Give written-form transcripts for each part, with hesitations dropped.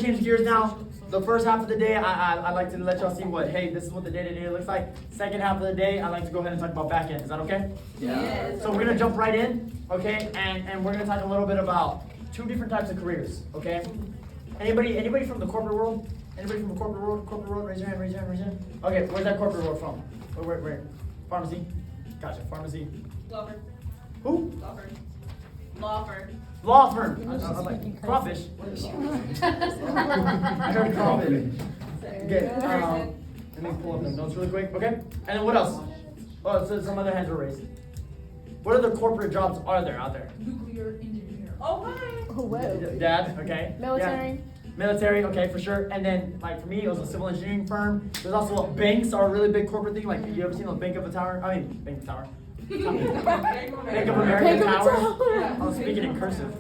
Change gears now. The first half of the day, I like to let y'all see what, hey, this is what the day-to-day looks like. Second half of the day, I like to go ahead and talk about back end. Is that okay? Yeah. Yes. So we're gonna jump right in, okay? And we're gonna talk a little bit about two different types of careers, okay? Anybody from the corporate world? Anybody from the corporate world? Corporate world? Raise your hand, raise your hand, raise your hand. Okay, where's that corporate world from? Where? Pharmacy? Gotcha, pharmacy. Law firm. Who? Law firm. Law firm. Law firm. I was like, crawfish. I heard crawfish. Okay, let me pull up the notes really quick, okay? And then what else? Oh, so some other hands were raised. What other corporate jobs are there out there? Nuclear engineer. Oh, hi. Oh, whoa. Dad, okay. Military. Yeah. Military, okay, for sure. And then, like, for me, it was a civil engineering firm. There's also banks are a really big corporate thing. Like, you ever seen the Bank of a Tower? I mean, Bank of Tower. Bank of America Bank of Tower. Tower. I was speaking in cursive.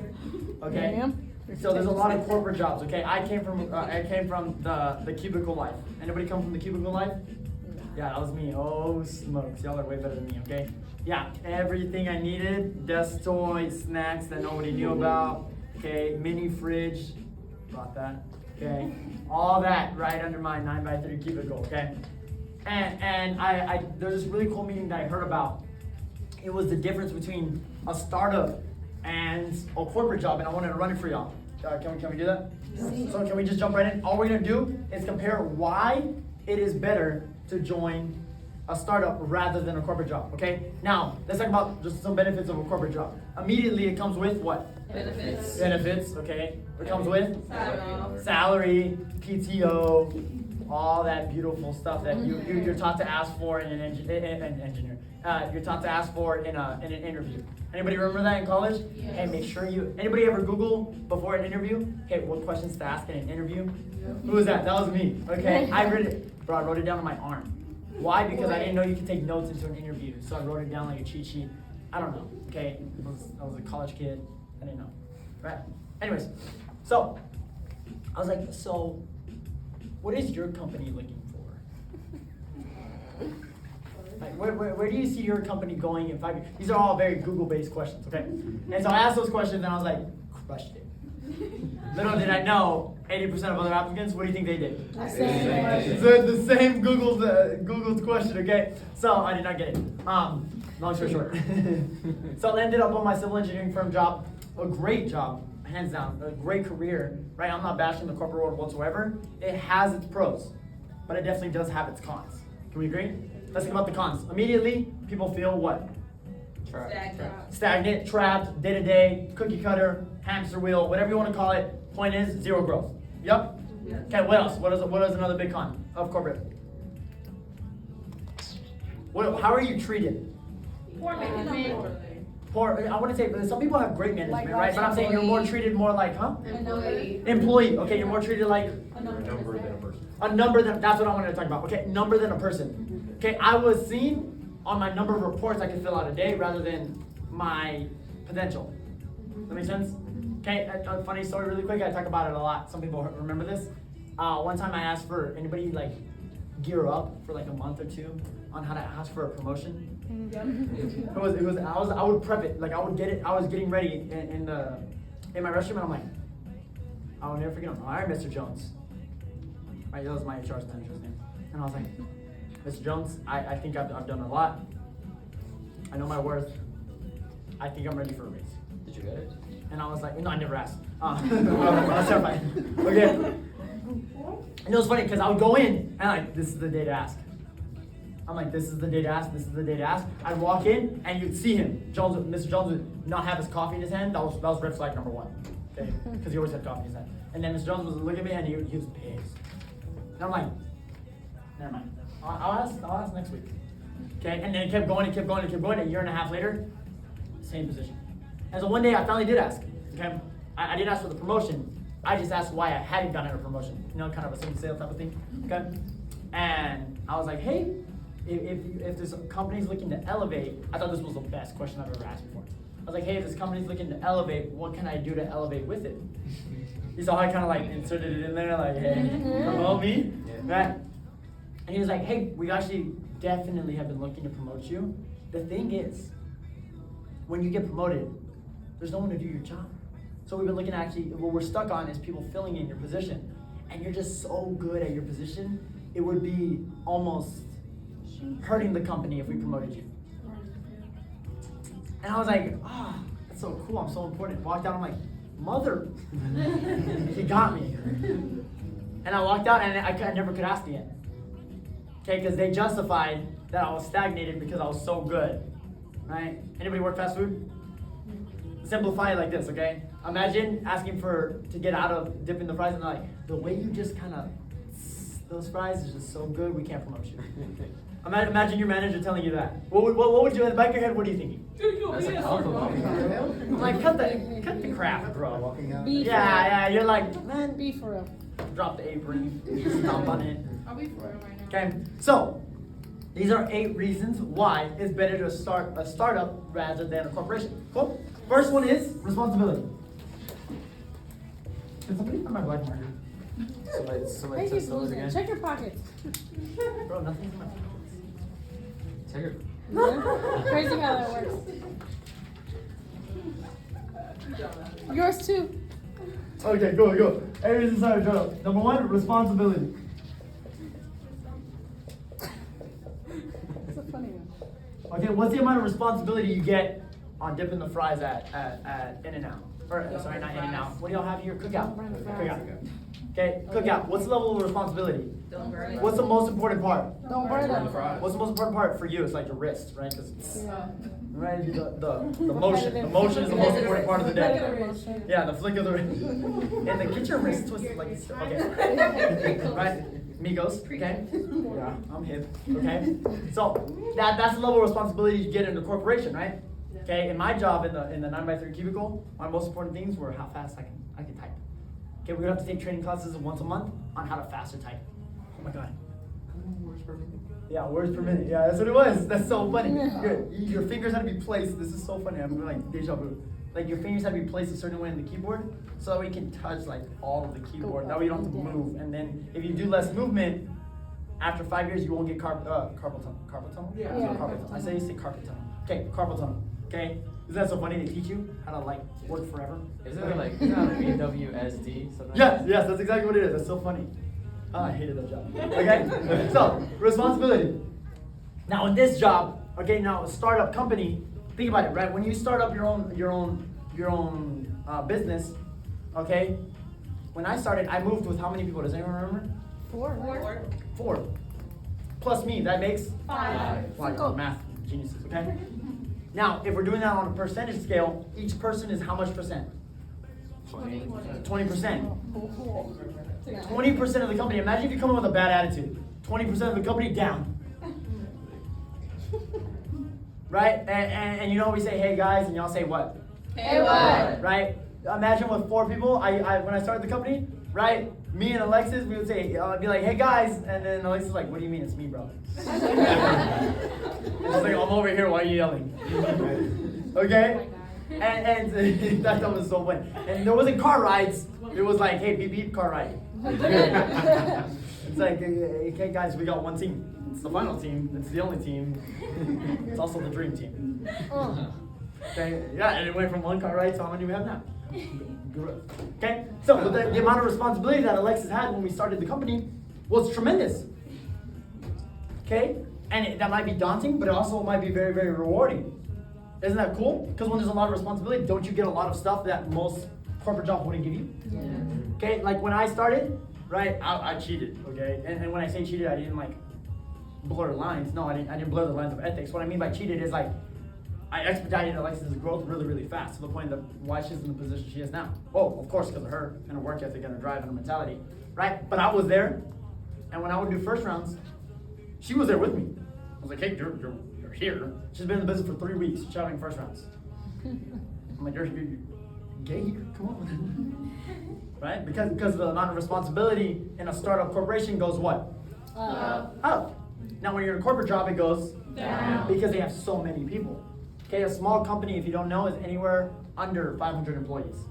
Okay. Damn. So there's a lot of corporate jobs. Okay, I came from the cubicle life. Anybody come from the cubicle life? Yeah, that was me. Oh smokes, y'all are way better than me. Okay. Yeah, everything I needed: desk toys, snacks that nobody knew about. Okay, mini fridge, brought that. Okay, all that right under my 9x3 cubicle. Okay, and I there's this really cool meeting that I heard about. It was the difference between a startup and a corporate job, and I wanted to run it for y'all. Can we do that? Yes. So can we just jump right in? All we're gonna do is compare why it is better to join a startup rather than a corporate job. Okay? Now let's talk about just some benefits of a corporate job. Immediately, it comes with what? Benefits. Benefits. Okay. It comes with Salary. salary, PTO, all that beautiful stuff that you're taught to ask for in an engineer. You're taught to ask for in an interview. Anybody remember that in college? Yes. Hey, make sure you. Anybody ever Google before an interview? Hey, what questions to ask in an interview? Who was that? That was me. Okay, I read it. Bro, I wrote it down on my arm. Why? Because I didn't know you could take notes into an interview, so I wrote it down like a cheat sheet. I don't know. Okay, I was a college kid. I didn't know. Right. Anyways, so I was like, so what is your company looking for? Like, where do you see your company going in 5 years? These are all very Google-based questions, okay? And so I asked those questions, and I was like, crushed it. Little did I know, 80% of other applicants, what do you think they did? The same Google's question, okay? So I did not get it. Long story short. So I ended up on my civil engineering firm job, a great job, hands down, a great career, right? I'm not bashing the corporate world whatsoever. It has its pros, but it definitely does have its cons. Can we agree? Let's think about the cons. Immediately, people feel what? Stagnant, trapped, day-to-day, cookie cutter, hamster wheel, whatever you want to call it. Point is, zero growth. Yep? Yes. Okay, what else? What is another big con of corporate? How are you treated? Poor management. Poor, I want to say, some people have great management, Like right? But I'm saying you're more employee. treated more like, huh? Employee. Employee. Okay, you're more treated like A number than a person. a number than, that's what I wanted to talk about. Okay, number than a person. Okay, I was seen on my number of reports I could fill out a day rather than my potential. Does that make sense? Okay, a funny story really quick. I talk about it a lot. Some people remember this. One time I asked for anybody like gear up for like a month or two on how to ask for a promotion. I would prep it. Like I would get it. I was getting ready in my restroom and I'm like, I will never forget him. All right, Mr. Jones. Right, that was my HR manager's name. And I was like, Mr. Jones, I think I've done a lot. I know my worth. I think I'm ready for a raise. Did you get it? And I was like, no, I never asked. I was terrified. Okay. And it was funny because I would go in and like, this is the day to ask. I'm like, this is the day to ask, this is the day to ask. I'd walk in and you'd see him. Mr. Jones would not have his coffee in his hand. That was red flag number one. Okay? Because he always had coffee in his hand. And then Mr. Jones was looking at me and he was pissed. And I'm like, never mind. I'll ask next week. Okay? And then it kept going, a year and a half later, same position. And so one day I finally did ask. Okay? I didn't ask for the promotion. I just asked why I hadn't gotten a promotion. You know, kind of a simple sale type of thing. Okay? And I was like, hey, if this company's looking to elevate, I thought this was the best question I've ever asked before. I was like, hey, if this company's looking to elevate, what can I do to elevate with it? You saw how I kind of like inserted it in there, like, hey, promote me, right? And he was like, hey, we actually definitely have been looking to promote you. The thing is, when you get promoted, there's no one to do your job. So we've been looking at actually, what we're stuck on is people filling in your position. And you're just so good at your position, it would be almost hurting the company if we promoted you. And I was like, that's so cool, I'm so important. Walked out, I'm like, mother, he got me. And I walked out and I never could ask again. Okay, because they justified that I was stagnated because I was so good, right? Anybody work fast food? Simplify it like this, okay? Imagine asking to get out of dipping the fries and they're like, the way you just kind of, those fries is just so good, we can't promote you. Imagine your manager telling you that. What would you, in the back of your head, what are you thinking? That's a compliment. I'm like, cut the crap, bro. Be for Yeah, you're like, man, Be for real. drop the apron, stomp on it. Are we for real right now? Okay, so these are 8 reasons why it's better to start a startup rather than a corporation. Cool? First one is responsibility. Can somebody find my black marker? Somebody Thank you, test those Susan. again. Check your pockets. Bro, nothing's in my pockets. Check it. Crazy how that works. Yours too. Okay, go. Areas inside shut up. Number 1, responsibility. It's a funny one. Okay, what's the amount of responsibility you get on dipping the fries at In-N-Out? Or, sorry, not In-N-Out. What do y'all have here? Cookout. Cookout. Okay, cookout. What's the level of responsibility? Don't burn it. What's the most important part? Don't burn them. What's the most important part for you? It's like your wrist, right? 'Cause Yeah. right, the motion. The motion is the most important part of the day. Yeah, the flick of the wrist. And the get your wrist twisted like this. Okay. Right? Migos. Okay. Yeah, I'm hip. Okay. So that's the level of responsibility you get in the corporation, right? Okay. In my job in the 9x3 cubicle, my most important things were how fast I can type. Okay, we would have to take training classes once a month on how to faster type. Oh my god. Words per minute. Yeah, words per minute. Yeah, that's what it was. That's so funny. Your fingers had to be placed. This is so funny. I'm like deja vu. Like your fingers had to be placed a certain way in the keyboard, so that we can touch like all of the keyboard. That way you don't have to move. And then if you do less movement, after 5 years you won't get carpal tunnel. Carpal tunnel? Yeah. No, carpal tunnel. I say carpal tunnel. Okay, carpal tunnel. Okay. Isn't that so funny? They teach you how to like work forever. Isn't it like BWSD? Something Yes, that's exactly what it is. That's so funny. Oh, I hated that job. Okay? So, responsibility. Now, in this job, okay, now a startup company, think about it, right? When you start up your own business, okay? When I started, I moved with how many people? Does anyone remember? 4. 4. Plus me, that makes 5. Wow, math geniuses, okay? Now, if we're doing that on a percentage scale, each person is how much percent? 20%. 20% of the company. Imagine if you come in with a bad attitude. 20% of the company down. Right? And you know we say, hey guys, and y'all say what? Hey, what? Right? Imagine with 4 people, I when I started the company, right? Me and Alexis, we would say, I'd be like, hey guys, and then Alexis is like, what do you mean it's me, bro? It's like, I'm over here, why are you yelling? Okay? And that was so funny. And there wasn't car rides, it was like, hey, beep beep, car ride. It's like, okay guys, we got one team. It's the final team, it's the only team. It's also the dream team. Okay, yeah, and it went from 1 car ride to how many we have now. Okay, so but the amount of responsibility that Alexis had when we started the company was tremendous. Okay, and that might be daunting, but it also might be very, very rewarding. Isn't that cool? Because when there's a lot of responsibility, don't you get a lot of stuff that most corporate jobs wouldn't give you? Yeah. Okay, like when I started, right, I cheated, okay? And when I say cheated, I didn't like blur lines. No, I didn't blur the lines of ethics. What I mean by cheated is like, I expedited Alexis' growth really, really fast to the point that why she's in the position she is now. Oh, of course, because of her and her work ethic and her drive and her mentality, right? But I was there, and when I would do first rounds, she was there with me. I was like, hey, you're here. She's been in the business for 3 weeks, shouting first rounds. I'm like, you're gay here? Come on. Right? Because the amount of responsibility in a startup corporation goes what? Up. Now, when you're in a corporate job, it goes Down. because they have so many people. Okay, a small company, if you don't know, is anywhere under 500 employees.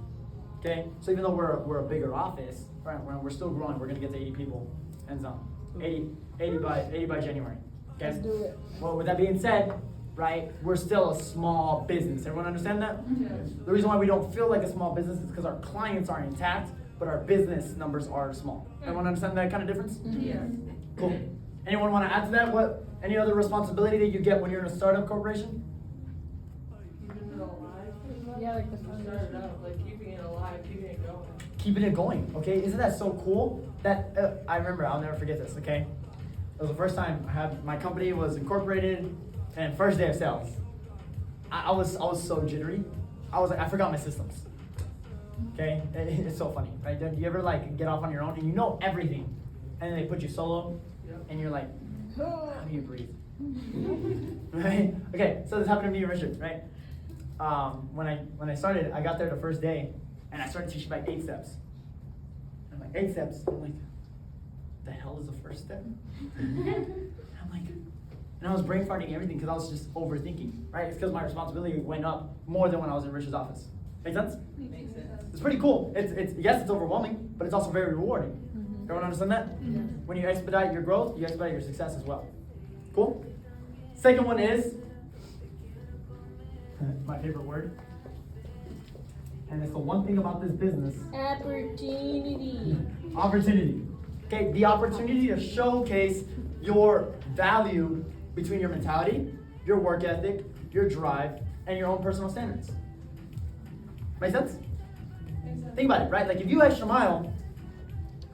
Okay, so even though we're a bigger office, right, we're still growing. We're gonna get to 80 people, and so 80 by January. Okay. Let's do it. Well, with that being said, right, we're still a small business. Everyone understand that? The reason why we don't feel like a small business is because our clients are intact, but our business numbers are small. Everyone understand that kind of difference? Yes. Cool. Anyone want to add to that? Any other responsibility that you get when you're in a startup corporation? Keeping it alive. Yeah, like the Start it foundation. up, like keeping it alive, keeping it going. Keeping it going, okay? Isn't that so cool? That I remember, I'll never forget this, okay? It was the first time my company was incorporated, and first day of sales. I was so jittery. I was like, I forgot my systems. Okay? It's so funny, right? Do you ever like get off on your own and you know everything, and then they put you solo, and you're like, how do you breathe? Right? Okay, so this happened to me and Richard, right? When I started, I got there the first day, and I started teaching like 8 steps. I'm like, 8 steps. I'm like, the hell is the first step? I'm like, and I was brain farting everything because I was just overthinking, right? It's because my responsibility went up more than when I was in Richard's office. Make sense? Makes sense. It's pretty cool. It's yes, it's overwhelming, but it's also very rewarding. Everyone understand that? When you expedite your growth, you expedite your success as well. Cool? Second one is my favorite word. And it's the one thing about this business. Opportunity. Opportunity. Okay, the opportunity to showcase your value between your mentality, your work ethic, your drive, and your own personal standards. Make sense? Think about it, right? Like if you extra mile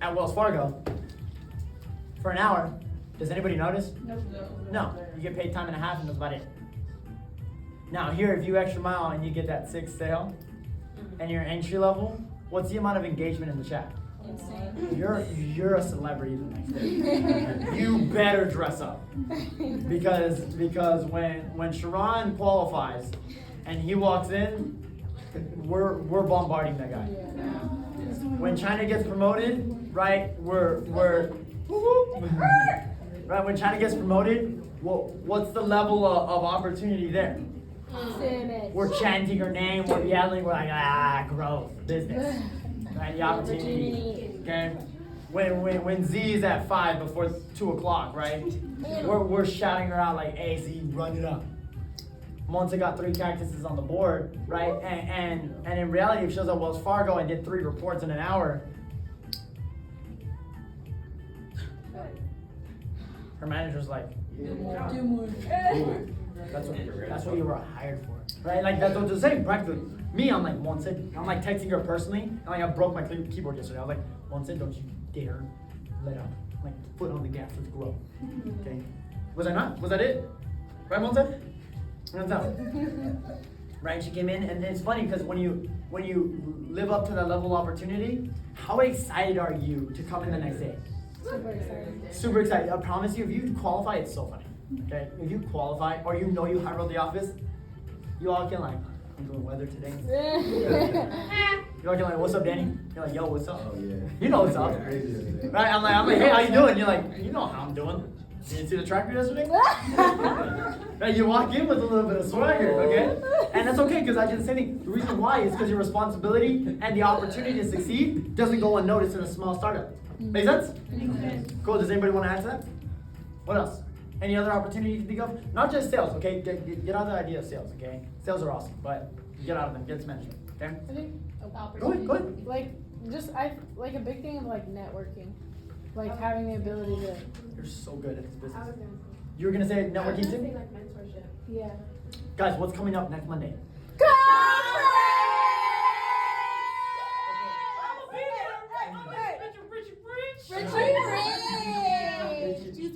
at Wells Fargo for an hour, does anybody notice? No. You get paid time and a half and that's about it. Now here, if you extra mile and you get that 6th sale and you're entry level, what's the amount of engagement in the chat? Insane. You're a celebrity the next day. You better dress up. Because when Sharon qualifies and he walks in, we're bombarding that guy. When China gets promoted, right? We're right, when China gets promoted, what's the level of opportunity there? We're chanting her name, we're yelling, we're like, growth, business. Right, the opportunity. Okay? When Z is at 5 before 2 o'clock, right? We're shouting her out like, hey Z, run it up. Monte got 3 cactuses on the board, right? And in reality, if she was at Wells Fargo and did 3 reports in an hour, her manager's like, Do more. that's what you were hired for, right? Like that's what they're saying practically. Me, I'm like, Monse, I'm like texting her personally, and like I broke my keyboard yesterday. I was like, Monse, don't you dare let up. Like, foot on the gas, let's grow. Okay? Was I not? Was that it? Right, Monse? Hands up. Right? She came in, and it's funny because when you live up to that level of opportunity, how excited are you to come in the next day? Super excited. Super excited. I promise you, if you qualify, it's so funny. Okay? If you qualify, or you know you high-rolled the office, you all can like, I'm doing weather today. You all can like, what's up, Danny? You're like, yo, what's up? Oh, yeah. You know what's up. Right? I'm like, hey, how you doing? You're like, you know how I'm doing. You didn't see the tractor yesterday? Right? You walk in with a little bit of swagger, okay? And that's okay, because I did the same thing. The reason why is because your responsibility and the opportunity to succeed doesn't go unnoticed in a small startup. Make sense? Cool. Does anybody want to add to that? What else? Any other opportunity you can think of? Not just sales, okay? Get out of the idea of sales, okay? Sales are awesome, but get out of them. Get into management, okay? I think Go ahead. like a big thing of like networking, like having the ability to You're so good at this business. You were gonna say networking too? like mentorship. yeah. Guys, what's coming up next Monday?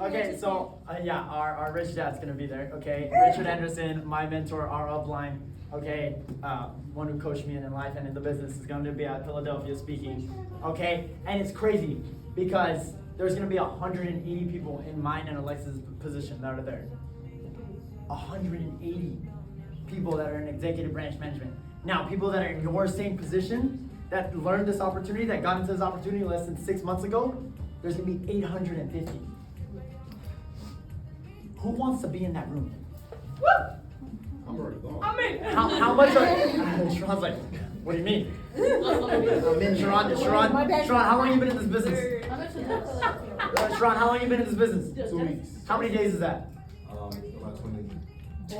Okay, so yeah, our rich dad's gonna be there. Okay, Richard Anderson, my mentor, our upline. Okay, one who coached me in life and in the business is going to be at Philadelphia speaking. Okay, and it's crazy because there's gonna be 180 people in mine and Alexa's position that are there. 180 people that are in executive branch management. Now, people that are in your same position that learned this opportunity, that got into this opportunity less than 6 months ago, there's gonna be 850. Who wants to be in that room? I'm already gone. How much are Sharon's like, what do you mean? Sharon, how long have you been in this business? Sharon, how long have you been in this business? 2 weeks. How many days is that? About 20. Hey,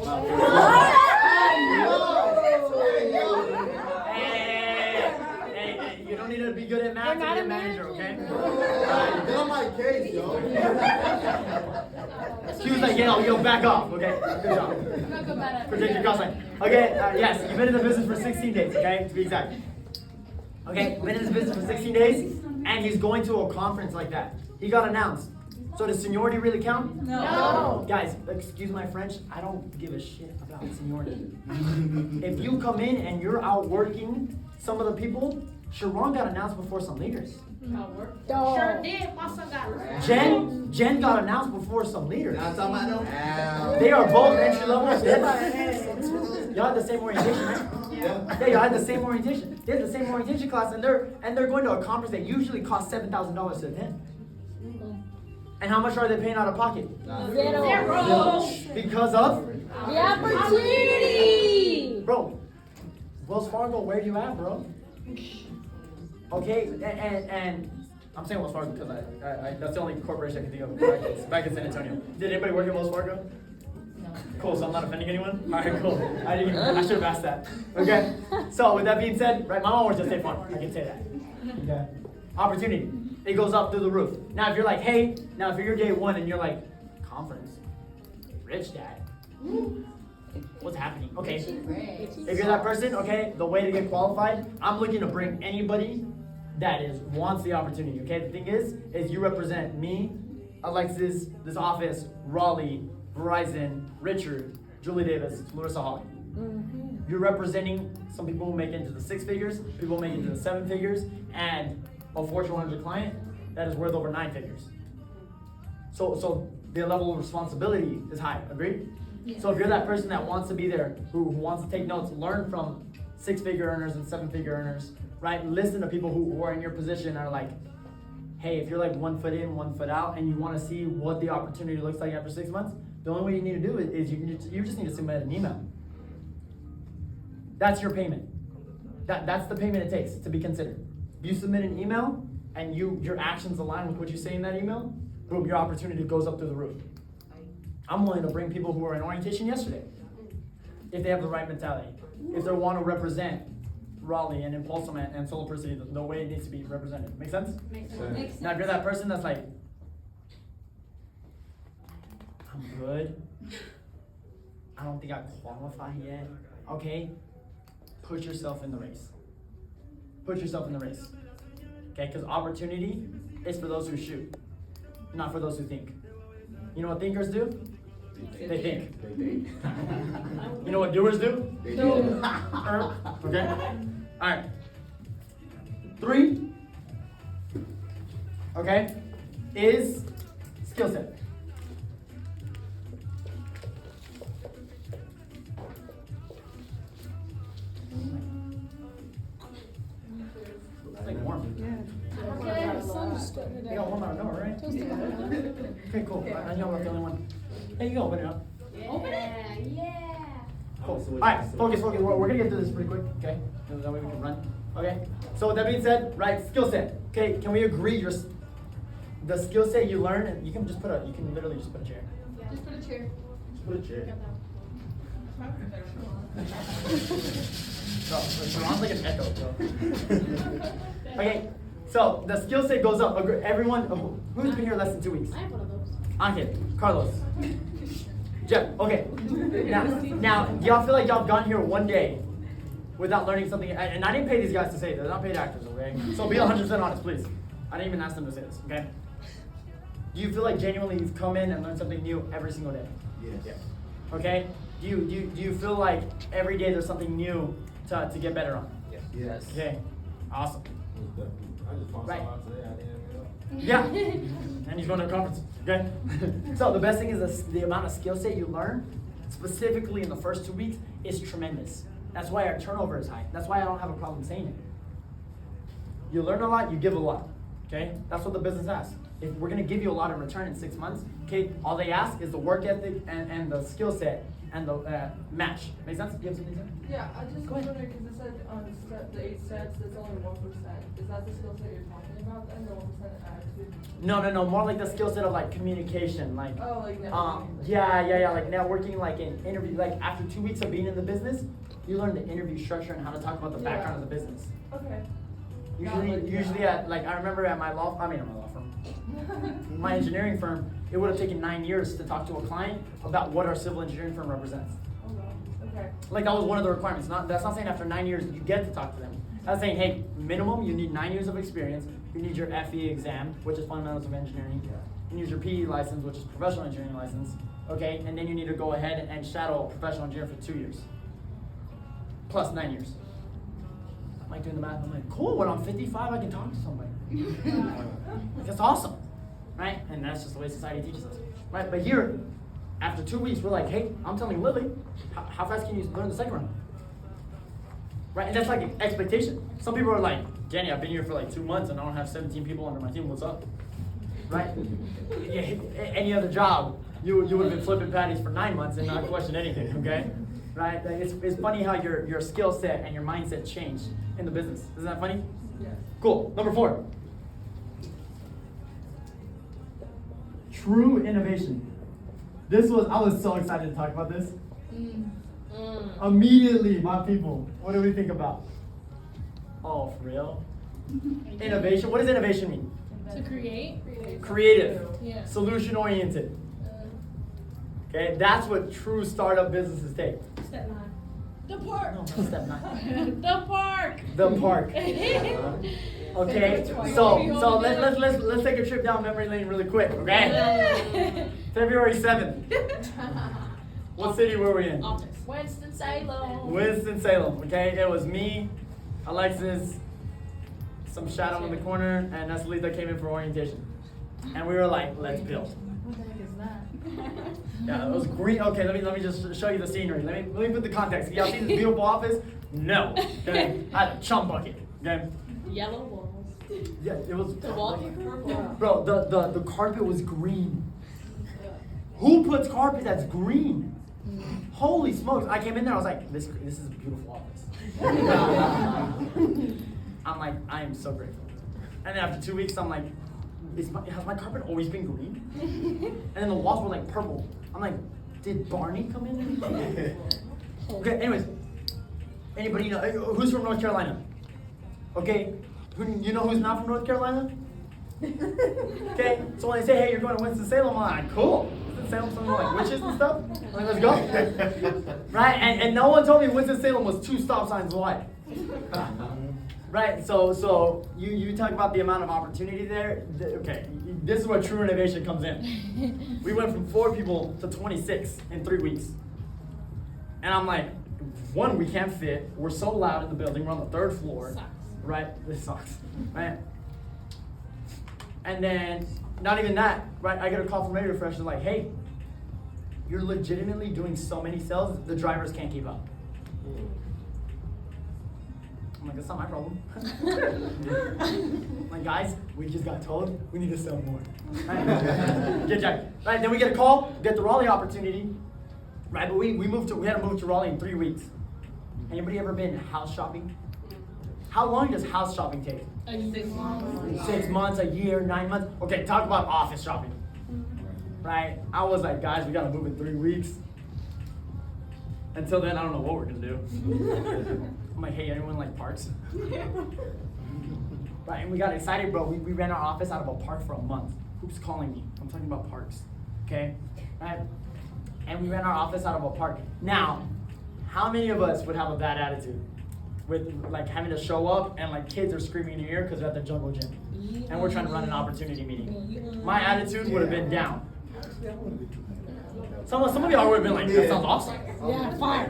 you don't need to be good at math We're to not be a a manager, manager. okay? Get on my case, yo. She was like, yo, back off, okay? Good job. I'm not good at Protect your cost line. Okay, yes, you've been in the business for 16 days, okay, to be exact. Okay, been in this business for 16 days, and he's going to a conference like that. He got announced. So does seniority really count? No. Guys, excuse my French, I don't give a shit about seniority. If you come in and you're outworking some of the people, Sharon got announced before some leaders. Sure did. Also got Jen got announced before some leaders. Now talking about them? They are both entry level. Y'all had the same orientation, right? Yeah, y'all had the same orientation. They had the same orientation class, and they're going to a conference that usually costs $7,000 to attend. And how much are they paying out of pocket? Zero. Because of, The opportunity. bro, Wells Fargo, where you at, bro? Okay, and I'm saying Wells Fargo because I that's the only corporation I can think of back in San Antonio. Did anybody work at Wells Fargo? Cool, so I'm not offending anyone? Alright, cool. I should have asked that. Okay, so with that being said, right, my mom works at State Farm. I can say that. Okay. Opportunity. It goes up through the roof. Now if you're like, hey, now if you're day one and you're like, conference, rich dad, what's happening? Okay, if you're that person, okay, the way to get qualified, I'm looking to bring anybody that wants the opportunity, okay? The thing is you represent me, Alexis, this office, Raleigh, Verizon, Richard, Julie Davis, Larissa Holly. You're representing some people who make it into the 6 figures, people who make it into the 7 figures, and a Fortune 100 client that is worth over 9 figures. So the level of responsibility is high, agreed? Yeah. So if you're that person that wants to be there, who wants to take notes, learn from 6-figure earners and 7-figure earners, right? Listen to people who are in your position and are like, hey, if you're like 1 foot in, 1 foot out, and you want to see what the opportunity looks like after 6 months, the only way you need to do it is you just need to submit an email. That's your payment. That's the payment it takes to be considered. You submit an email and your actions align with what you say in that email, boom, your opportunity goes up through the roof. I'm willing to bring people who were in orientation yesterday, if they have the right mentality. If they want to represent Raleigh and Impulsum and Solar City the way it needs to be represented. Make sense? Makes sense. Now if you're that person that's like, I'm good, I don't think I qualify yet, okay? Put yourself in the race. Put yourself in the race. Okay, because opportunity is for those who shoot, not for those who think. You know what thinkers do? They think. You know what doers do? They do. Okay? Alright. 3, okay, is skill set. It's like warm. Okay, the sun just started You got warm out of nowhere, right? Toasted. Okay, cool. I know I'm not the only one. Hey, you go open it up. Open it. Yeah. Cool. Alright, focus. We're gonna get through this pretty quick, okay? That way we can run. Okay? So with that being said, right, skill set. Okay, can we agree the skill set you learn, and you can literally just put a chair. Just put a chair. Just put a chair. Bro, Sharon's like an echo, bro. Okay, so the skill set goes up. Everyone, who's been here less than 2 weeks? I have one of those. Angel, Carlos, Jeff. Okay. Now, do y'all feel like y'all have gone here one day without learning something? And I didn't pay these guys to say this. They're not paid actors, okay? So be 100% honest, please. I didn't even ask them to say this, okay? Do you feel like genuinely you've come in and learned something new every single day? Yes. Okay? Do you feel like every day there's something new to get better on? Yes. Okay. Awesome. I just found Right. something out today. I didn't know. Yeah. And he's going to a conference. Okay? So the best thing is the amount of skill set you learn, specifically in the first 2 weeks, is tremendous. That's why our turnover is high. That's why I don't have a problem saying it. You learn a lot, you give a lot. Okay? That's what the business asks. If we're going to give you a lot in return in 6 months, okay, all they ask is the work ethic and the skill set and the match. Make sense? Do you have something to say? Yeah, I just Go was ahead. wondering, because it said the 8 steps, it's only 1%. Is that the skill set you're talking about then, the 1% attitude? No, more like the skill set of like communication, like Oh, like that. yeah, like networking, like in interview, like after 2 weeks of being in the business, you learn the interview structure and how to talk about the background of the business. Okay. Usually at like I remember at my law firm, my engineering firm, it would have taken 9 years to talk to a client about what our civil engineering firm represents. Oh, wow. Okay. Like that was one of the requirements. That's not saying after 9 years you get to talk to them. That's saying, hey, minimum you need 9 years of experience. You need your FE exam, which is fundamentals of engineering. You need your PE license, which is professional engineering license. Okay, and then you need to go ahead and shadow a professional engineer for 2 years, plus 9 years. I'm like doing the math. I'm like, cool. When I'm 55, I can talk to somebody. That's awesome, right? And that's just the way society teaches us, right? But here, after 2 weeks, we're like, hey, I'm telling Lily, how fast can you learn the second round? Right? And that's like an expectation. Some people are like, Jenny, I've been here for like 2 months and I don't have 17 people under my team. What's up? Right? Any other job, you would have been flipping patties for 9 months and not question anything, okay? Right? Like it's funny how your skill set and your mindset change in the business. Isn't that funny? Yes. Cool. Number 4. True innovation. I was so excited to talk about this. Immediately, my people, what do we think about? Oh, for real? Innovation. What does innovation mean? To create? Creative. Yeah. Solution oriented. Okay, that's what true startup businesses take. Step 9. The park. No, not step 9. The park. The park. Okay, so let's take a trip down memory lane really quick. Okay. February 7th. What city were we in? Office. Winston-Salem. Winston-Salem. Okay, it was me, Alexis, some shadow in the corner, and Estelita came in for orientation. And we were like, let's build. What the heck is that? Yeah, it was green. Okay, let me just show you the scenery. Let me put the context. Y'all see this beautiful office? No. Okay, I had a chum bucket. Okay. Yellow walls. Yeah, it was. The wallpaper? Bro, the carpet was green. Who puts carpet that's green? Holy smokes! I came in there. I was like, this is a beautiful office. I'm like, I am so grateful. And then after 2 weeks, I'm like, has my carpet always been green? And then the walls were like purple. I'm like, did Barney come in? Okay, anyways. Anybody know who's from North Carolina? Okay, you know who's not from North Carolina? Okay, so when they say, hey, you're going to Winston-Salem, I'm like, cool. Winston-Salem, something like witches and stuff? I'm like, let's go. Right, and no one told me Winston-Salem was 2 stop signs wide. Right, so you talk about the amount of opportunity there. Okay, this is where true innovation comes in. We went from 4 people to 26 in 3 weeks. And I'm like, 1, we can't fit. We're so loud in the building. We're on the 3rd floor. Sucks. Right, this sucks. Right. And then, not even that, right? I get a call from Radio Fresh. They're like, hey, you're legitimately doing so many sales, the drivers can't keep up. I'm like, that's not my problem. I'm like, guys, we just got told we need to sell more. Right? Get Jack. Right, then we get a call, get the Raleigh opportunity. Right, but we had to move to Raleigh in 3 weeks. Anybody ever been house shopping? How long does house shopping take? 6 months. 6 months, a year, 9 months. Okay, talk about office shopping. Right? I was like, guys, we gotta move in 3 weeks. Until then, I don't know what we're gonna do. I'm like, hey, anyone like parks? Right, and we got excited, bro. We ran our office out of a park for a month. Who's calling me? I'm talking about parks. Okay? Right? And we ran our office out of a park. Now, how many of us would have a bad attitude? With like having to show up and like kids are screaming in your ear because they're at the jungle gym. And we're trying to run an opportunity meeting. My attitude would have been down. Some of y'all would have been like, that sounds awesome. Yeah, fire.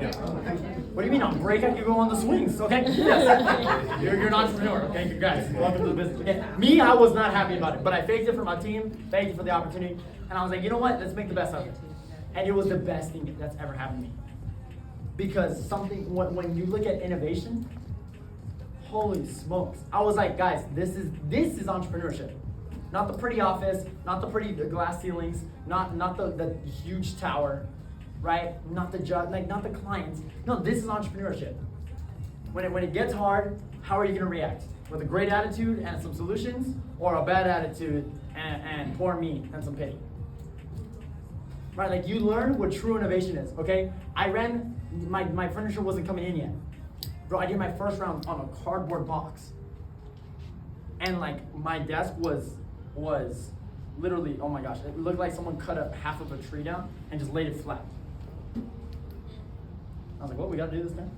What do you mean on break I could go on the swings? Okay? Yes. You're an entrepreneur, okay? Congrats. Welcome to the business. Okay. Me, I was not happy about it. But I faked it for my team, faked it for the opportunity. And I was like, you know what? Let's make the best of it. And it was the best thing that's ever happened to me. Because when you look at innovation, holy smokes. I was like, guys, this is entrepreneurship. Not the pretty office, not the pretty glass ceilings, not the huge tower, right? Not the not the clients. No, this is entrepreneurship. When it gets hard, how are you gonna react? With a great attitude and some solutions, or a bad attitude and poor me and some pity. Right, like you learn what true innovation is, okay? I ran, my furniture wasn't coming in yet. Bro, I did my first round on a cardboard box. And like my desk was literally, oh my gosh, it looked like someone cut up half of a tree down and just laid it flat. I was like, well, we gotta do this now.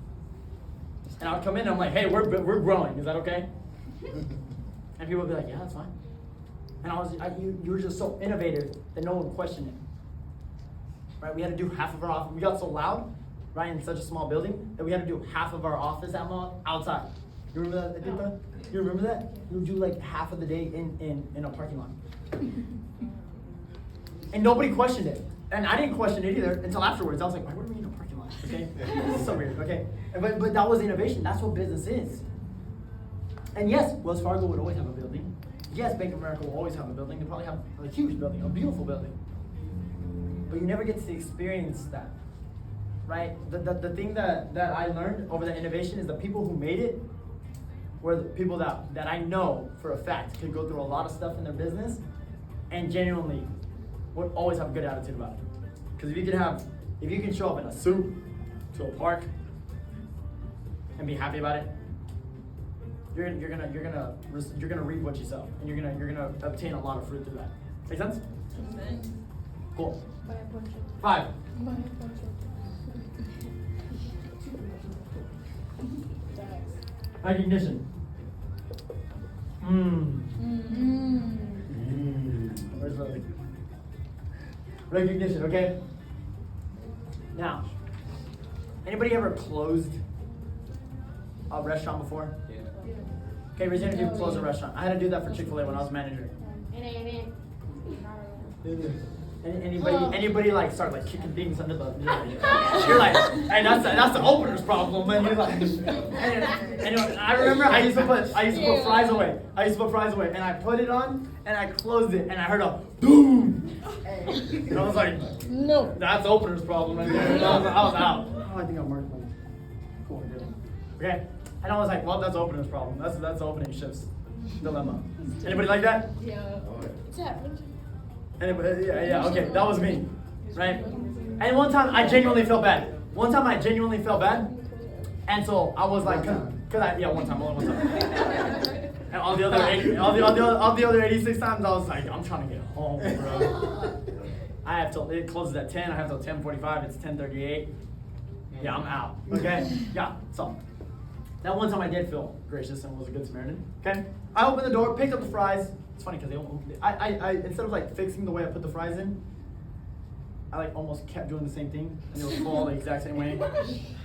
And I would come in and I'm like, hey, we're growing, is that okay? And people would be like, yeah, that's fine. And you were just so innovative that no one questioned it. Right, we had to do half of our office. We got so loud, right, in such a small building that we had to do half of our office outside. You remember that, Aditya? You remember that? You would do like half of the day in a parking lot. And nobody questioned it. And I didn't question it either until afterwards. I was like, why were we in a parking lot? Okay? This is so weird, okay? But that was innovation. That's what business is. And yes, Wells Fargo would always have a building. Yes, Bank of America will always have a building. They probably have a huge building, a beautiful building. But you never get to experience that, right? The thing that I learned over the innovation is the people who made it were the people that I know for a fact could go through a lot of stuff in their business and genuinely would always have a good attitude about it. Because if you can show up in a suit to a park and be happy about it, you're gonna reap what you sow, and you're gonna obtain a lot of fruit through that. Make sense? Cool. 5. Recognition. Where's the recognition? Okay. Now, anybody ever closed a restaurant before? Yeah. Okay, raise your hand if you've closed a restaurant. I had to do that for Chick-fil-A when I was manager. Anybody like start like kicking things under the you're like, hey, that's the opener's problem, and you're like, and I remember I used to put fries away. And I put it on and I closed it and I heard a boom. And I was like, no, that's opener's problem. And I was out. Oh, I think I marked my cool. Okay, and I was like, well, that's opener's problem. That's opening shift's dilemma. Anybody like that? Yeah. What's happening? Anybody? Yeah, okay, that was me, right? And one time I genuinely felt bad. And so I was like, one time. And all the other 86 times I was like, I'm trying to get home, bro. It closes at 10, I have till 10:45, it's 10:38. Yeah, I'm out, okay? Yeah, so. That one time I did feel gracious and was a good Samaritan, okay? I opened the door, picked up the fries. It's funny because I instead of like fixing the way I put the fries in, I like almost kept doing the same thing and it would fall the exact same way.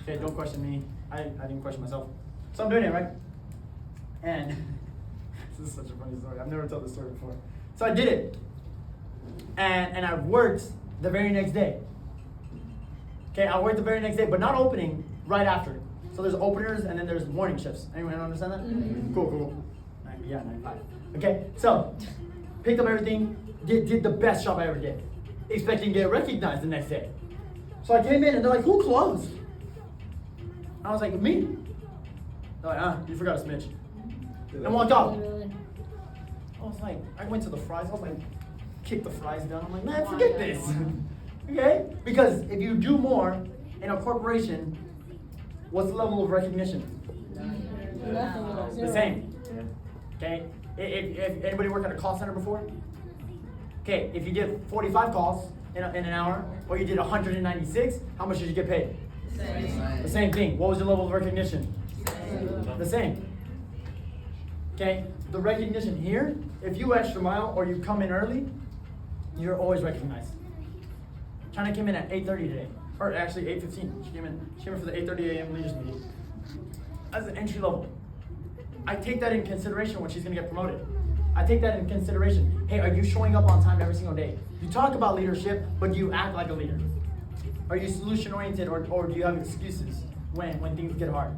Okay, don't question me. I didn't question myself. So I'm doing it, right? And this is such a funny story. I've never told this story before. So I did it. And I worked the very next day. Okay, I worked the very next day, but not opening right after. So there's openers and then there's morning shifts. Anyone understand that? Mm-hmm. Cool. 9-5. Okay, so picked up everything, did the best job I ever did, expecting to get recognized the next day. So I came in and they're like, who closed? I was like, me. They're like, you forgot a smidge. And walked off. I was like, I went to the fries, I was like, kick the fries down. I'm like, man, forget this. Okay? Because if you do more in a corporation, what's the level of recognition? The same. Okay? If anybody worked at a call center before? Okay, if you did 45 calls in an hour, or you did 196, how much did you get paid? The same thing. What was your level of recognition? The same. Okay? The recognition here, if you extra mile or you come in early, you're always recognized. China came in at 8:30 today. Or actually 8:15. She came in for the 8:30 a.m. leaders meeting. As an entry level. I take that in consideration when she's gonna get promoted. I take that in consideration. Hey, are you showing up on time every single day? You talk about leadership, but do you act like a leader? Are you solution oriented or do you have excuses when things get hard?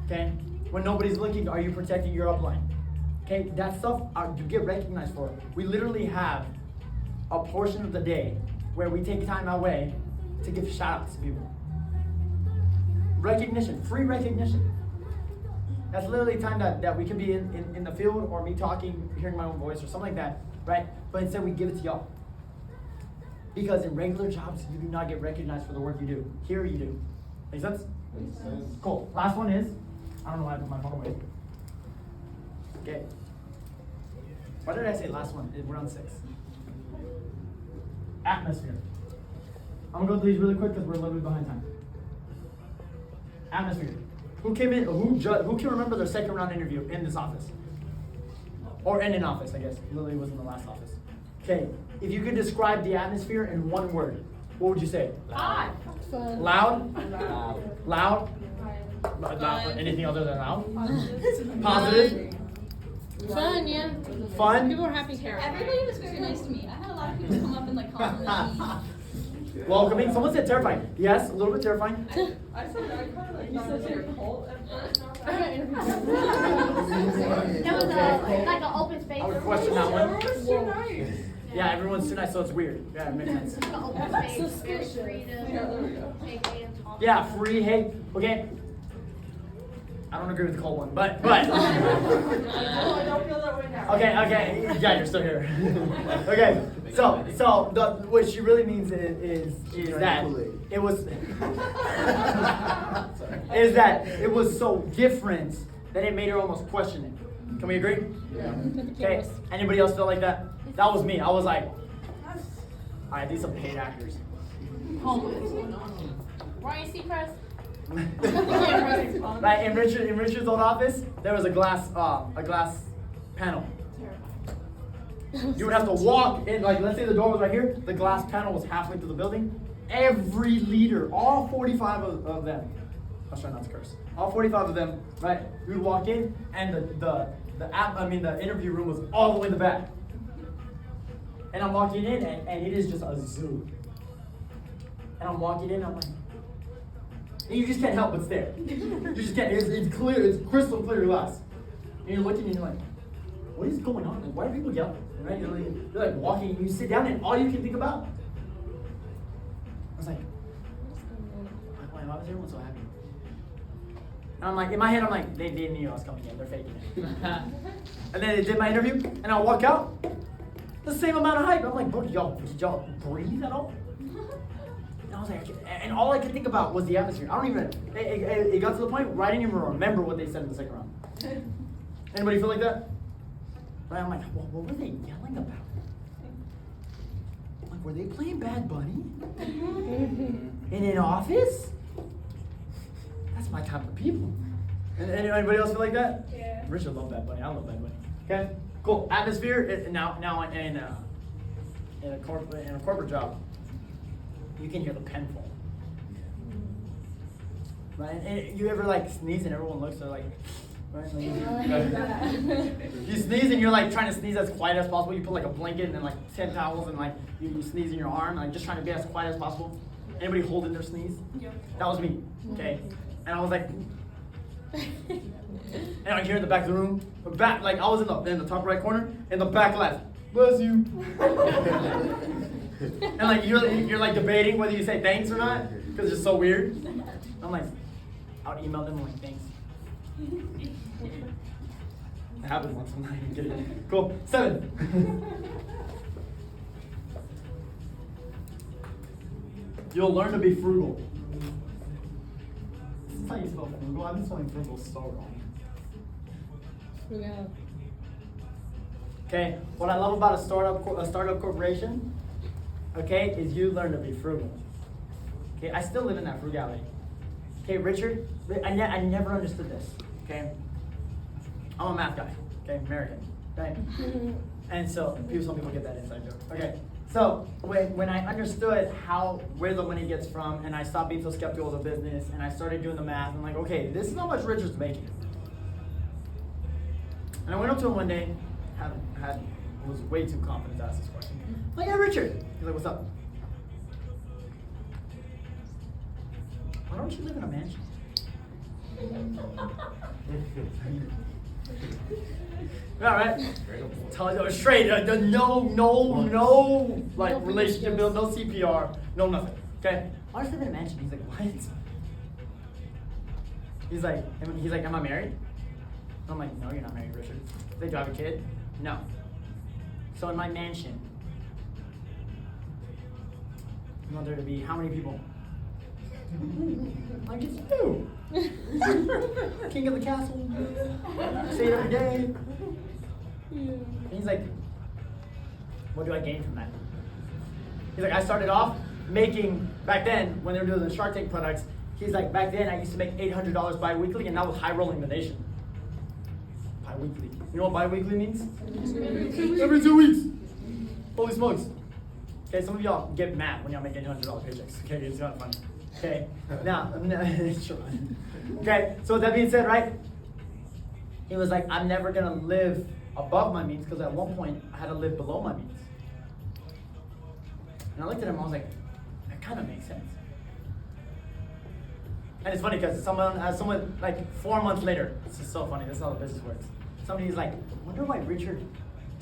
Okay? When nobody's looking, are you protecting your upline? Okay, that stuff you get recognized for. We literally have a portion of the day where we take time away to give shout outs to people. Recognition, free recognition. That's literally time that we can be in the field or me talking, hearing my own voice or something like that, right? But instead we give it to y'all. Because in regular jobs, you do not get recognized for the work you do. Here you do. Make sense? Makes sense. Cool. Last one is, I don't know why I put my phone away. Okay. Why did I say last one? We're on 6. Atmosphere. I'm gonna go through these really quick because we're a little bit behind time. Atmosphere. Who came in? Who can remember their second round interview in this office? Or in an office, I guess. Lily was in the last office. Okay. If you could describe the atmosphere in one word, what would you say? Hot. Fun. Loud? Loud? Loud? Anything other than loud? Positive? Fun, yeah. Fun? People are happy. Everybody was very nice to me. I had a lot of people come up and like compliment me. Welcoming? Someone said terrifying. Yes, a little bit terrifying. I said I kind of like thought it was your cult at first. That was like an open space. I would question that one. Everyone's too nice. Yeah, everyone's too nice, so it's weird. Yeah, it makes sense. Like an open space. Very Suspicious. freedom. Yeah, there we go. Take hands off. Yeah, free, hey, okay. I don't agree with the cold one, but. Oh, I don't feel that way now. Okay, yeah, you're still here. Okay, so what she really means is that it was is that it was so different that it made her almost question it. Can we agree? Yeah. Okay. Anybody else feel like that? That was me. I was like, alright, these are paid actors. Ryan Seacrest. Right, in Richard's old office, there was a glass panel. You would have to walk in, like, let's say the door was right here, the glass panel was halfway through the building. Every leader, all 45 of them, I'll try not to curse, all 45 of them, right, we would walk in, and the interview room was all the way in the back. And I'm walking in, and it is just a zoo. And I'm walking in, I'm like, and you just can't help but stare. You just can't. It's clear. It's crystal clear glass. And you're looking and you're like, what is going on? Like, why are people yelling? Right? You're like walking. And you sit down and all you can think about. I was like, why is everyone so happy? And I'm like, in my head, I'm like, they knew I was coming in. They're faking it. And then they did my interview, and I walk out. The same amount of hype. I'm like, bro, did y'all breathe at all? And I was like, and all I could think about was the atmosphere. I don't even, it got to the point where I didn't even remember what they said in the second round. Anybody feel like that? Right, I'm like, well, what were they yelling about? Like, were they playing Bad Bunny? In an office? That's my type of people. And anybody else feel like that? Yeah. Richard loved Bad Bunny. I love Bad Bunny. Okay, cool. Atmosphere. Now in a corporate job, you can hear the pen fall. Right? And you ever like sneeze and everyone looks, they're like, right? You sneeze and you're like trying to sneeze as quiet as possible. You put like a blanket and then like 10 towels and like you sneeze in your arm, like just trying to be as quiet as possible. Anybody holding their sneeze? That was me. Okay. And I was like, and I hear in the back of the room, like I was in the top right corner, in the back left. Bless you. And like you're like debating whether you say thanks or not because it's just so weird. I'm like, I would email them like thanks. It happened once. I'm not even kidding. Cool. 7. You'll learn to be frugal. This is how you spell frugal. I've been spelling frugal so wrong. Frugal. Okay, what I love about a startup corporation, okay, is you learn to be frugal. Okay, I still live in that frugality. Okay, Richard, I never understood this. Okay, I'm a math guy. Okay, American. Okay, and so some people get that inside joke. Okay, so when I understood where the money gets from, and I stopped being so skeptical of the business, and I started doing the math, I'm like, okay, this is how much Richard's making. And I went up to him one day, was way too confident to ask this question. I'm like, yeah, Richard. He's like, what's up? Why don't you live in a mansion? All right. Tell you straight. No, like relationship build, no CPR, no nothing. Okay. Why don't you live in a mansion? He's like, what? He's like, am I married? I'm like, no, you're not married, Richard. They do I have a kid? No. So in my mansion, you want there to be how many people? Like it's you. King of the castle. Say it every day. And he's like, what do I gain from that? He's like, I started off making, back then, when they were doing the Shark Tank products, he's like, back then I used to make $800 bi-weekly, and that was high rolling the nation. Bi-weekly. You know what bi-weekly means? Every 2 weeks. Holy smokes. Okay, some of y'all get mad when y'all make $800 paychecks. Okay, it's not funny. Okay, now, sure. Okay, so with that being said, right? He was like, I'm never gonna live above my means, because at one point I had to live below my means. And I looked at him, I was like, that kind of makes sense. And it's funny because someone like 4 months later, this is so funny, this is how the business works. Somebody's like, I wonder why Richard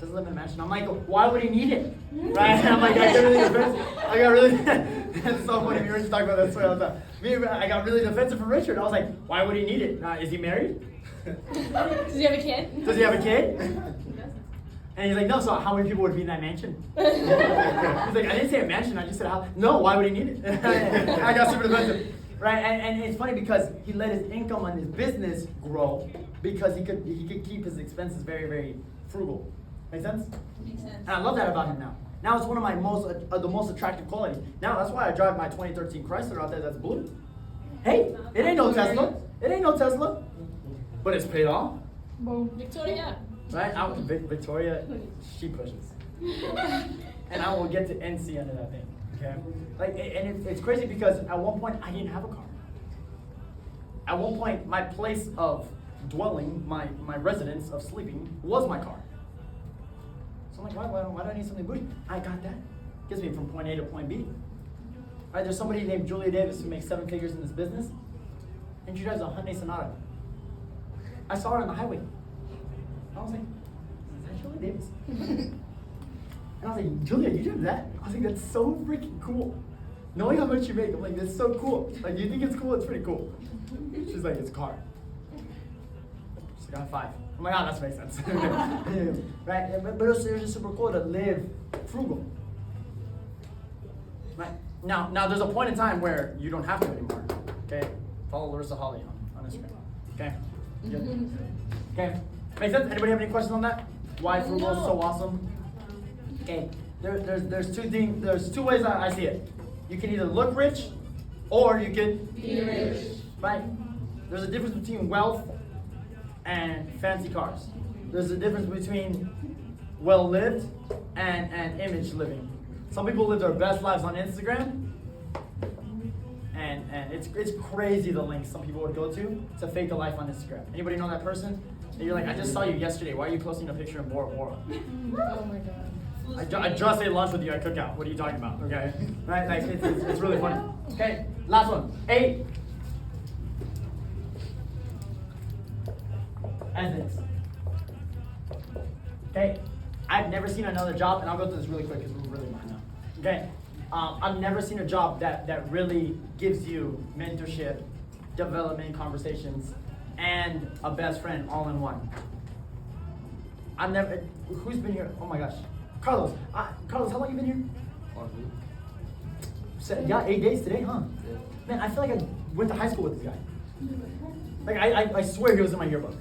doesn't live in a mansion. I'm like, why would he need it? Right? And I'm like, I got really, that's so funny, we were just talking about that story all the time. I got really defensive for Richard. I was like, why would he need it? Is he married? Does he have a kid? Does he have a kid? And he's like, no, so how many people would be in that mansion? He's like, I didn't say a mansion, I just said how. No, why would he need it? I got super defensive. Right, and it's funny because he let his income on his business grow because he could keep his expenses very, very frugal. Make sense? Makes sense. And I love that about him now. Now it's one of my the most attractive qualities. Now that's why I drive my 2013 Chrysler out there that's blue. Hey, it ain't no Tesla. It ain't no Tesla. But it's paid off. Victoria. Right? Victoria, she pushes. And I will get to NC under that thing. Okay? Like, and it's crazy because at one point I didn't have a car. At one point, my place of dwelling, my residence of sleeping, was my car. So I'm like, why do I need something bougie? I got that. Gets me from point A to point B. Right? There's somebody named Julia Davis who makes 7 figures in this business, and she drives a Hyundai Sonata. I saw her on the highway. I was like, is that Julia Davis? And I was like, Julia, you drive that? I was like, that's so freaking cool. Knowing how much you make, I'm like, that's so cool. Like, you think it's cool? It's pretty cool. She's like, it's a car. She's got 5. I'm like, that makes sense. Right? But it was just super cool to live frugal. Right? Now there's a point in time where you don't have to anymore. Okay? Follow Larissa Holly on Instagram. Okay? Good. Okay? Makes sense? Anybody have any questions on that? Why frugal is so awesome? Okay. There's 2 things. There's 2 ways I see it. You can either look rich, or you can Be rich. Right? There's a difference between wealth and fancy cars. There's a difference between well-lived and image living. Some people live their best lives on Instagram, and it's crazy the lengths some people would go to fake a life on Instagram. Anybody know that person? And you're like, I just saw you yesterday. Why are you posting a picture in Bora Bora? Oh my god. I just ate lunch with you at Cookout. What are you talking about? Okay, right? Like it's really funny. Okay, last one. 8. Ethics. Okay, I've never seen another job, and I'll go through this really quick because we're really behind now. Okay, I've never seen a job that really gives you mentorship, development, conversations, and a best friend all in one. I've never. Who's been here? Oh my gosh. Carlos, Carlos, how long you been here? 1 week. Yeah, 8 days today, huh? Yeah. Man, I feel like I went to high school with this guy. Like I swear he was in my yearbook.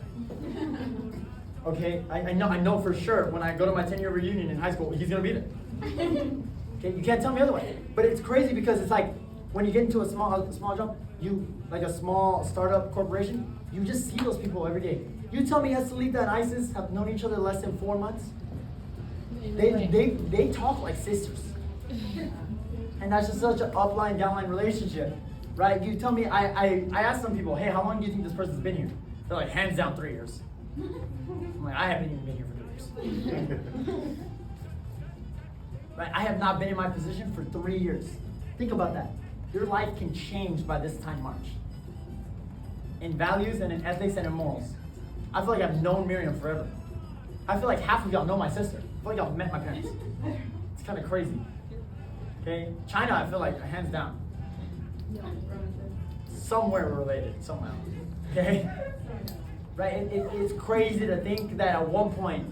Okay, I know for sure when I go to my 10-year reunion in high school, he's gonna be there. Okay, you can't tell me otherwise. But it's crazy because it's like when you get into a small job, you like a small startup corporation, you just see those people every day. You tell me Estelita and Isis have known each other less than 4 months. They talk like sisters. And that's just such an upline, downline relationship, right? You tell me, I asked some people, hey, how long do you think this person's been here? They're like, hands down, 3 years. I'm like, I haven't even been here for 3 years. Right? I have not been in my position for 3 years. Think about that. Your life can change by this time March. In values and in ethics and in morals. I feel like I've known Miriam forever. I feel like half of y'all know my sister. I feel like y'all met my parents. It's kind of crazy. Okay? China, I feel like, hands down. Somewhere we're related, somehow. Okay? Right? It's crazy to think that at one point,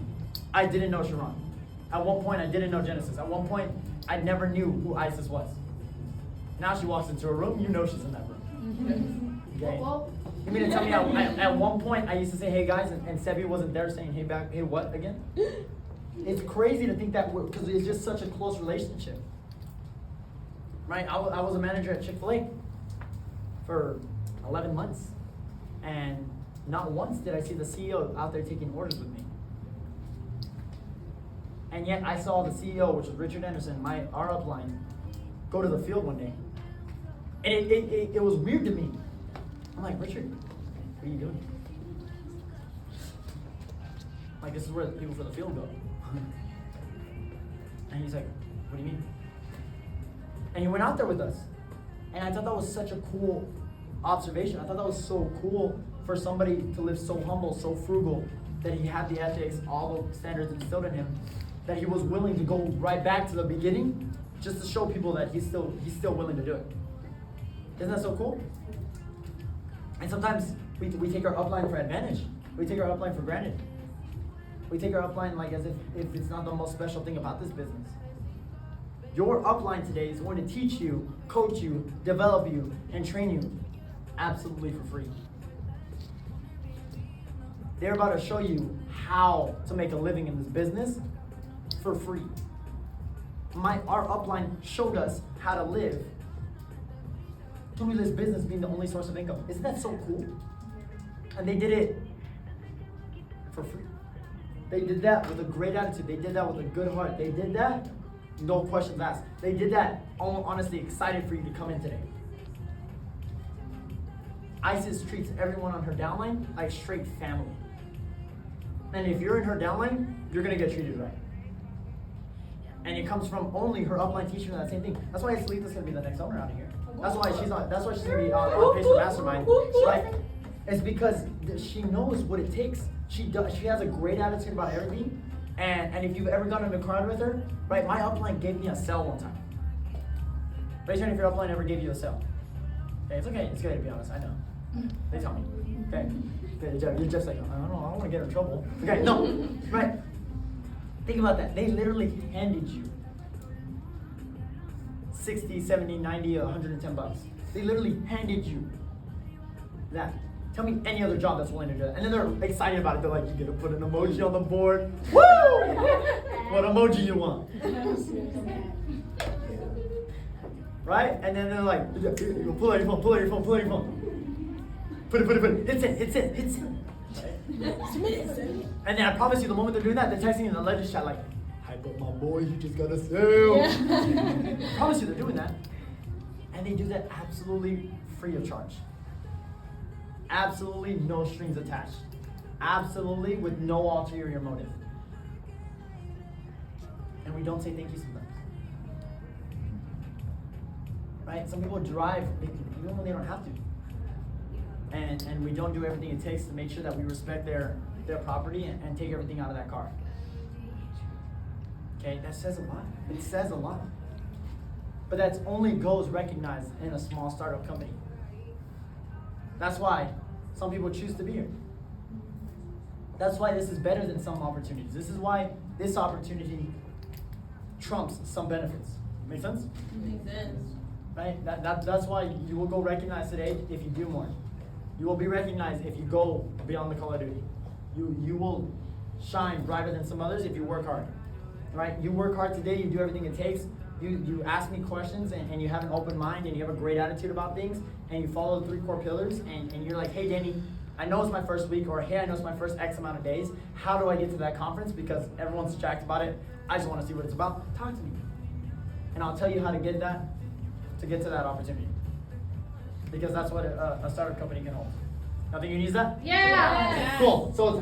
I didn't know Sharon. At one point, I didn't know Genesis. At one point, I never knew who Isis was. Now she walks into a room, you know she's in that room. Okay? Well, You mean to tell me at one point I used to say, hey guys, and Sebi wasn't there saying, hey back, hey what again? It's crazy to think that, because it's just such a close relationship. Right? I was a manager at Chick-fil-A for 11 months. And not once did I see the CEO out there taking orders with me. And yet I saw the CEO, which was Richard Anderson, our upline, go to the field one day. And it was weird to me. I'm like, Richard, what are you doing? Like, this is where the people for the field go. And he's like, what do you mean? And he went out there with us. And I thought that was such a cool observation. I thought that was so cool for somebody to live so humble, so frugal, that he had the ethics, all the standards instilled in him, that he was willing to go right back to the beginning just to show people that he's still willing to do it. Isn't that so cool? And sometimes we take our upline for advantage. We take our upline for granted. We take our upline like as if it's not the most special thing about this business. Your upline today is going to teach you, coach you, develop you, and train you absolutely for free. They're about to show you how to make a living in this business for free. Our upline showed us how to live through this business being the only source of income. Isn't that so cool? And they did it for free. They did that with a great attitude. They did that with a good heart. They did that, no questions asked. They did that, honestly excited for you to come in today. Isis treats everyone on her downline like straight family. And if you're in her downline, you're gonna get treated right. And it comes from only her upline teaching her that same thing. That's why Salita's gonna be the next owner out of here. That's why she's gonna be on Pace for Mastermind, right? It's because she knows what it takes. She has a great attitude about everything. And if you've ever gone in a car with her, right? My upline gave me a cell one time. Raise your hand if your upline ever gave you a cell. Okay, it's okay. It's okay to be honest. I know. They tell me. Okay. You're just like, I don't want to get in trouble. Okay, no, right. Think about that. They literally handed you 60, 70, 90, 110 bucks. They literally handed you that. Tell me any other job that's willing to do that. And then they're excited about it. They're like, you get to put an emoji on the board. Woo! What emoji you want? Right? And then they're like, pull out your phone. Put it. Hit send. And then I promise you, the moment they're doing that, they're texting in the Legends chat like, hype up my boy, he just got a sale. I promise you, they're doing that. And they do that absolutely free of charge. Absolutely no strings attached. Absolutely with no ulterior motive. And we don't say thank you sometimes. Right? Some people drive even when they don't have to. And we don't do everything it takes to make sure that we respect their property and take everything out of that car. Okay, that says a lot. It says a lot. But that's only goes recognized in a small startup company. That's why some people choose to be here. That's why this is better than some opportunities. This is why this opportunity trumps some benefits. Make sense? Makes sense. Right? That's why you will go recognized today if you do more. You will be recognized if you go beyond the call of duty. You will shine brighter than some others if you work hard. Right? You work hard today, you do everything it takes. You ask me questions and you have an open mind and you have a great attitude about things and you follow the 3 core pillars and you're like, hey Danny, I know it's my first week, or hey, I know it's my first X amount of days. How do I get to that conference? Because everyone's jacked about it. I just want to see what it's about. Talk to me. And I'll tell you how to get to that opportunity. Because that's what a startup company can hold. Nothing you need that? Yeah. Cool. So it's one.